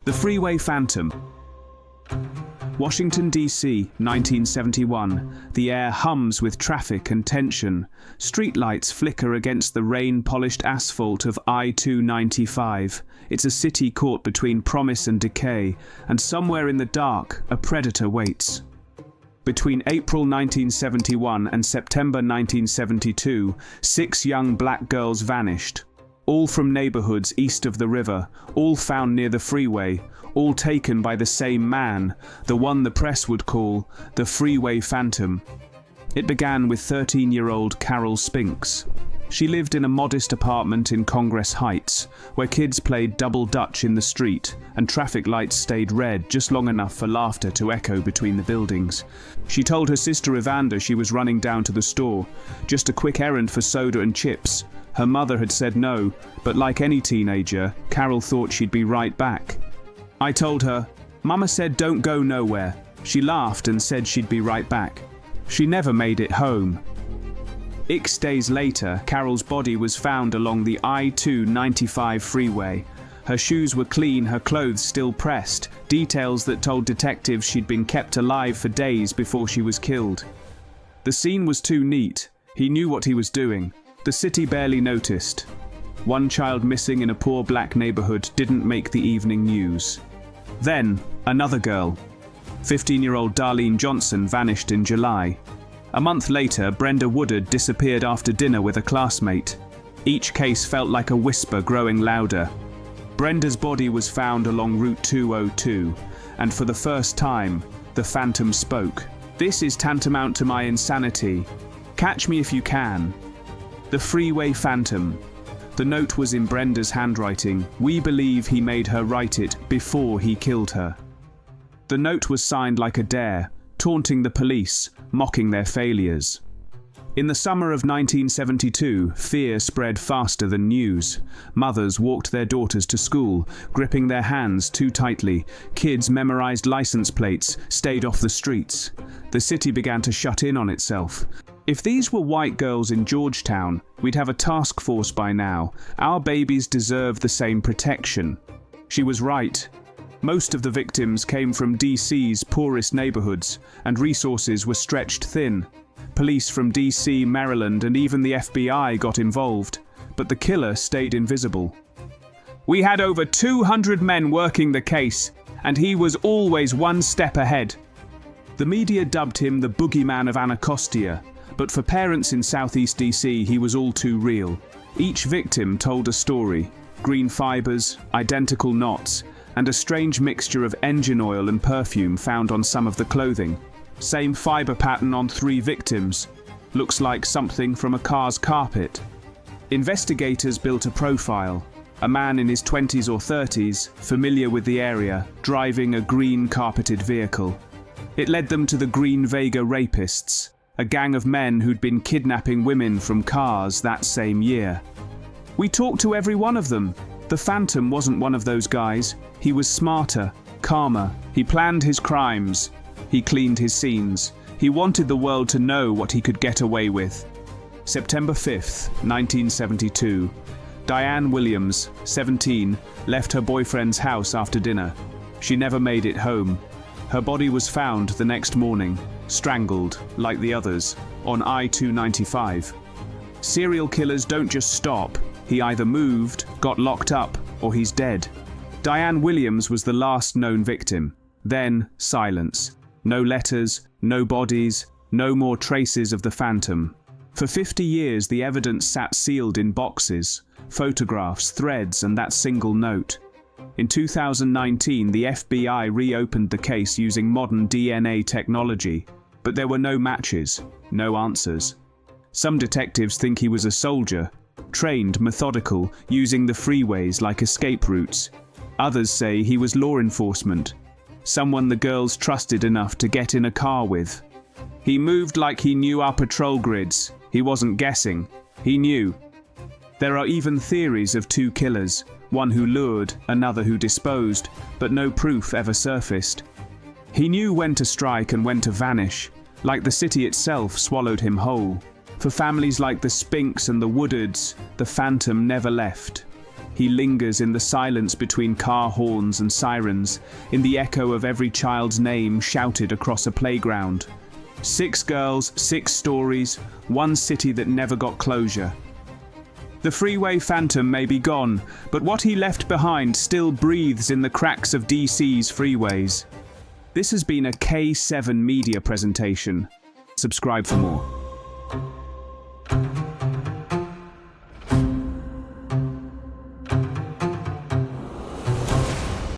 The Freeway Phantom. Washington, D.C., 1971. The air hums with traffic and tension. Streetlights flicker against the rain-polished asphalt of I-295. It's a city caught between promise and decay, and somewhere in the dark, a predator waits. Between April 1971 and September 1972, 6 young black girls vanished. All from neighborhoods east of the river, all found near the freeway, all taken by the same man, the one the press would call the Freeway Phantom. It began with 13-year-old Carol Spinks. She lived in a modest apartment in Congress Heights, where kids played double dutch in the street, and traffic lights stayed red just long enough for laughter to echo between the buildings. She told her sister Evander she was running down to the store, just a quick errand for soda and chips. Her mother had said no, but like any teenager, Carol thought she'd be right back. I told her, "Mama said don't go nowhere." She laughed and said she'd be right back. She never made it home. X days later, Carol's body was found along the I-295 freeway. Her shoes were clean, her clothes still pressed, details that told detectives she'd been kept alive for days before she was killed. The scene was too neat. He knew what he was doing. The city barely noticed. One child missing in a poor black neighborhood didn't make the evening news. Then, another girl. 15-year-old Darlene Johnson vanished in July. A month later, Brenda Woodard disappeared after dinner with a classmate. Each case felt like a whisper growing louder. Brenda's body was found along Route 202, and for the first time, the Phantom spoke. "This is tantamount to my insanity. Catch me if you can." The Freeway Phantom. The note was in Brenda's handwriting. We believe he made her write it before he killed her. The note was signed like a dare, taunting the police, mocking their failures. In the summer of 1972, fear spread faster than news. Mothers walked their daughters to school, gripping their hands too tightly. Kids memorized license plates, stayed off the streets. The city began to shut in on itself. If these were white girls in Georgetown, we'd have a task force by now. Our babies deserve the same protection. She was right. Most of the victims came from DC's poorest neighborhoods, and resources were stretched thin. Police from DC, Maryland, and even the FBI got involved, but the killer stayed invisible. "We had over 200 men working the case, and he was always one step ahead." The media dubbed him the boogeyman of Anacostia, but for parents in Southeast DC, he was all too real. Each victim told a story: green fibers, identical knots, and a strange mixture of engine oil and perfume found on some of the clothing. Same fiber pattern on 3 victims. Looks like something from a car's carpet. Investigators built a profile. A man in his 20s or 30s, familiar with the area, driving a green carpeted vehicle. It led them to the Green Vega rapists, a gang of men who'd been kidnapping women from cars that same year. We talked to every one of them. The Phantom wasn't one of those guys. He was smarter, calmer. He planned his crimes. He cleaned his scenes. He wanted the world to know what he could get away with. September 5th, 1972. Diane Williams, 17, left her boyfriend's house after dinner. She never made it home. Her body was found the next morning, strangled, like the others, on I-295. Serial killers don't just stop. He either moved, got locked up, or he's dead. Diane Williams was the last known victim. Then, silence. No letters, no bodies, no more traces of the Phantom. For 50 years, the evidence sat sealed in boxes, photographs, threads, and that single note. In 2019, the FBI reopened the case using modern DNA technology, but there were no matches, no answers. Some detectives think he was a soldier, trained, methodical, using the freeways like escape routes. Others say he was law enforcement, someone the girls trusted enough to get in a car with. He moved like he knew our patrol grids. He wasn't guessing. He knew. There are even theories of 2 killers, one who lured, another who disposed, but no proof ever surfaced. He knew when to strike and when to vanish, like the city itself swallowed him whole. For families like the Spinks and the Woodards, the Phantom never left. He lingers in the silence between car horns and sirens, in the echo of every child's name shouted across a playground. 6 girls, 6 stories, one city that never got closure. The Freeway Phantom may be gone, but what he left behind still breathes in the cracks of DC's freeways. This has been a K7 Media presentation. Subscribe for more.